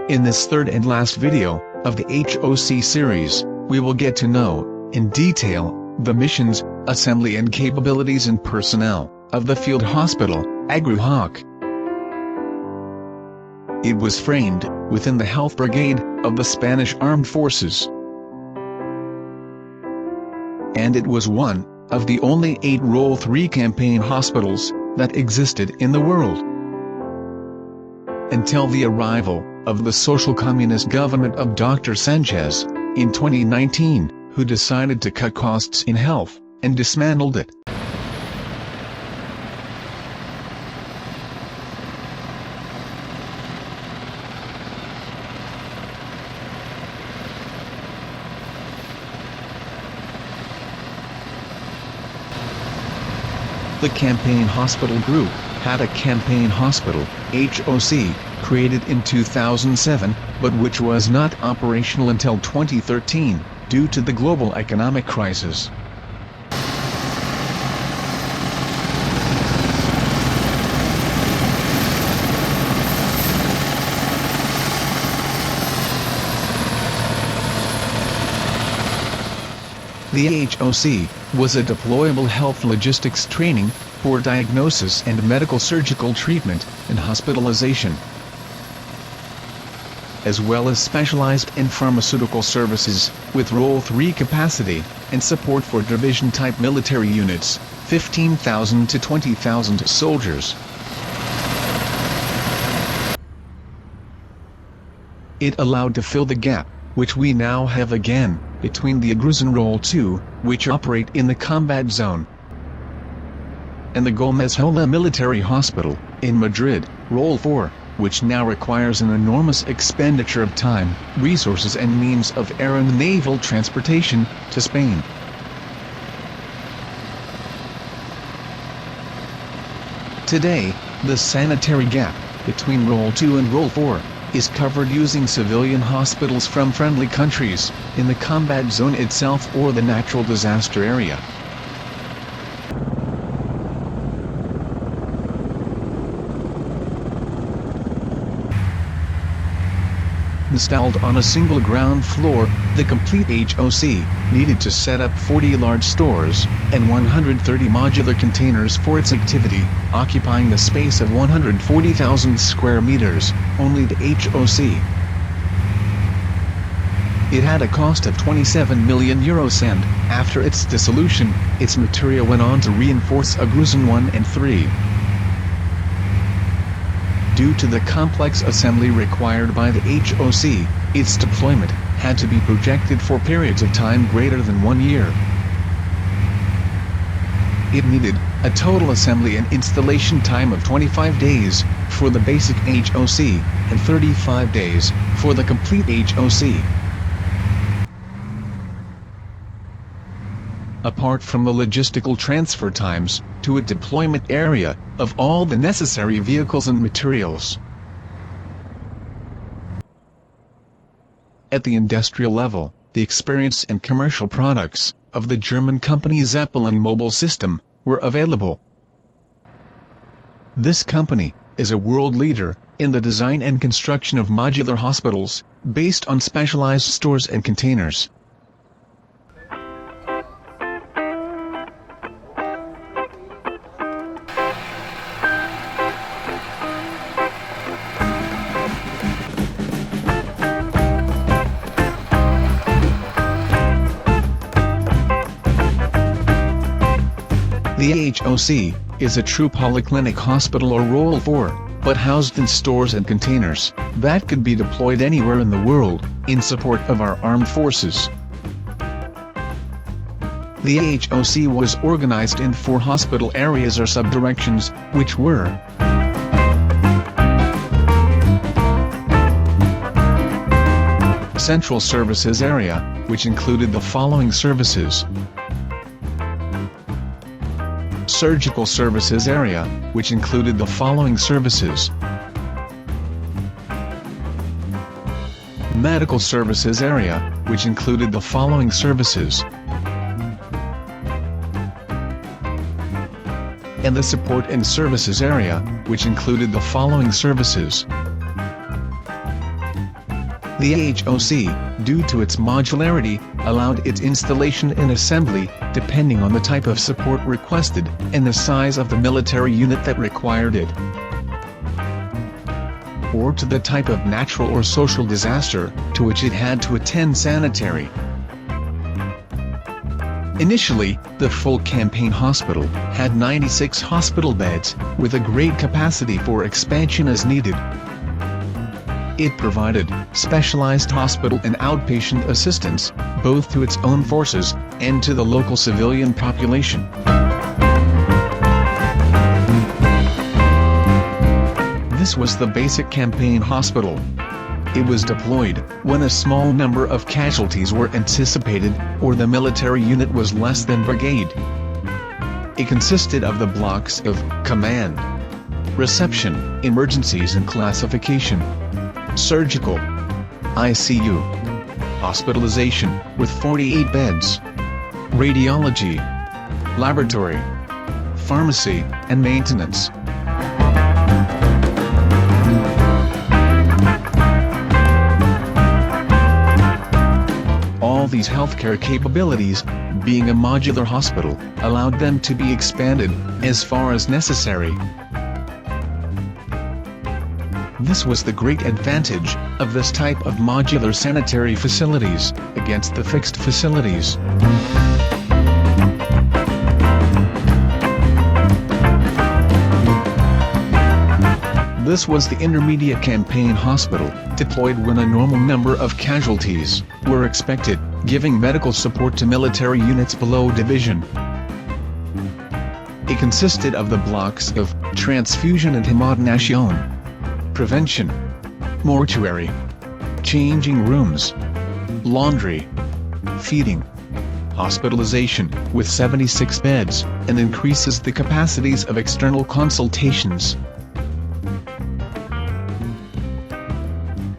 In this third and last video of the HOC series, we will get to know, in detail, the missions, assembly and capabilities and personnel of the Field Hospital, AGRADECIMIENTOS. It was framed within the Health Brigade of the Spanish Armed Forces. And it was one of the only 8 Role 3 campaign hospitals that existed in the world. Until the arrival of the social communist government of Dr. Sánchez in 2019, who decided to cut costs in health and dismantled it. The Campaign Hospital Group had a campaign hospital, HOC, created in 2007, but which was not operational until 2013, due to the global economic crisis. The HOC was a deployable health logistics training for diagnosis and medical surgical treatment and hospitalization, as well as specialized in pharmaceutical services, with Role 3 capacity, and support for division-type military units, 15,000 to 20,000 soldiers. It allowed to fill the gap, which we now have again, between the AGRADECIMIENTOS and Role 2, which operate in the combat zone, and the Gómez Military Hospital, in Madrid, Role 4, which now requires an enormous expenditure of time, resources and means of air and naval transportation, to Spain. Today, the sanitary gap between Role 2 and Role 4 is covered using civilian hospitals from friendly countries, in the combat zone itself or the natural disaster area. Installed on a single ground floor, the complete HOC needed to set up 40 large stores and 130 modular containers for its activity, occupying the space of 140,000 square meters, only the HOC. It had a cost of 27 million euros and, after its dissolution, its material went on to reinforce AGRADECIMIENTOS 1 and 3. Due to the complex assembly required by the HOC, its deployment had to be projected for periods of time greater than 1 year. It needed a total assembly and installation time of 25 days for the basic HOC and 35 days for the complete HOC. Apart from the logistical transfer times to a deployment area of all the necessary vehicles and materials. At the industrial level, the experience and commercial products of the German company Zeppelin Mobile System were available. This company is a world leader in the design and construction of modular hospitals, based on specialized stores and containers. The HOC is a true polyclinic hospital or Role 4, but housed in stores and containers that could be deployed anywhere in the world, in support of our armed forces. The HOC was organized in 4 hospital areas or subdirections, which were Central Services Area, which included the following services: Surgical Services Area, which included the following services: Medical Services Area, which included the following services: and the Support and Services Area, which included the following services: The HOC, due to its modularity, allowed its installation and assembly, depending on the type of support requested, and the size of the military unit that required it, or to the type of natural or social disaster, to which it had to attend sanitary. Initially, the full campaign hospital had 96 hospital beds, with a great capacity for expansion as needed. It provided specialized hospital and outpatient assistance, both to its own forces, and to the local civilian population. This was the basic campaign hospital. It was deployed when a small number of casualties were anticipated, or the military unit was less than brigade. It consisted of the blocks of command, reception, emergencies and classification, surgical, ICU, hospitalization, with 48 beds, radiology, laboratory, pharmacy, and maintenance. All these healthcare capabilities, being a modular hospital, allowed them to be expanded, as far as necessary. This was the great advantage of this type of modular sanitary facilities, against the fixed facilities. This was the intermediate campaign hospital, deployed when a normal number of casualties were expected, giving medical support to military units below division. It consisted of the blocks of transfusion and hemodonation, prevention, mortuary, changing rooms, laundry, feeding, hospitalization, with 76 beds, and increases the capacities of external consultations.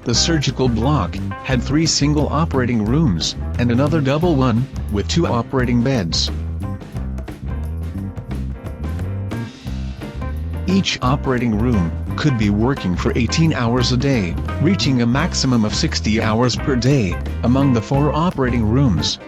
The surgical block had 3 single operating rooms, and another double one, with 2 operating beds. Each operating room could be working for 18 hours a day, reaching a maximum of 60 hours per day, among the 4 operating rooms.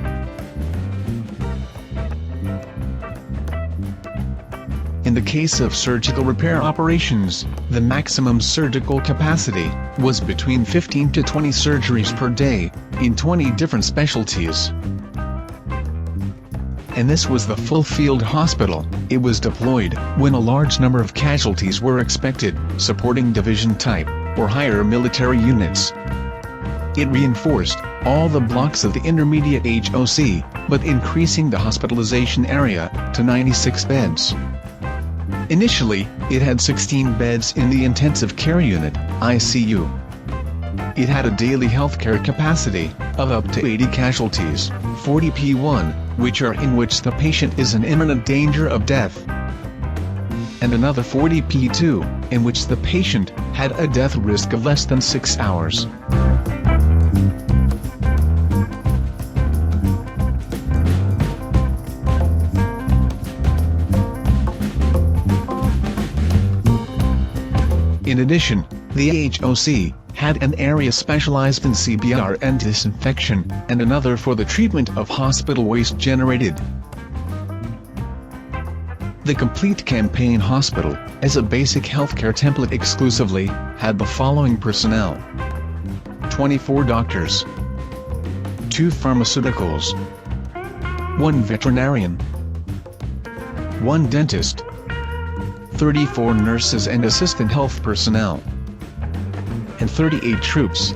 In the case of surgical repair operations, the maximum surgical capacity was between 15 to 20 surgeries per day, in 20 different specialties. And this was the full field hospital. It was deployed when a large number of casualties were expected, supporting division type, or higher military units. It reinforced all the blocks of the intermediate HOC, but increasing the hospitalization area to 96 beds. Initially, it had 16 beds in the intensive care unit, ICU. It had a daily healthcare capacity of up to 80 casualties, 40 P1, which are in which the patient is in imminent danger of death, and another 40 P2, in which the patient had a death risk of less than 6 hours. In addition, the HOC had an area specialized in CPR and disinfection, and another for the treatment of hospital waste generated. The complete campaign hospital, as a basic healthcare template exclusively, had the following personnel: 24 doctors, 2 pharmaceuticals, 1 veterinarian, 1 dentist, 34 nurses and assistant health personnel, and 38 troops.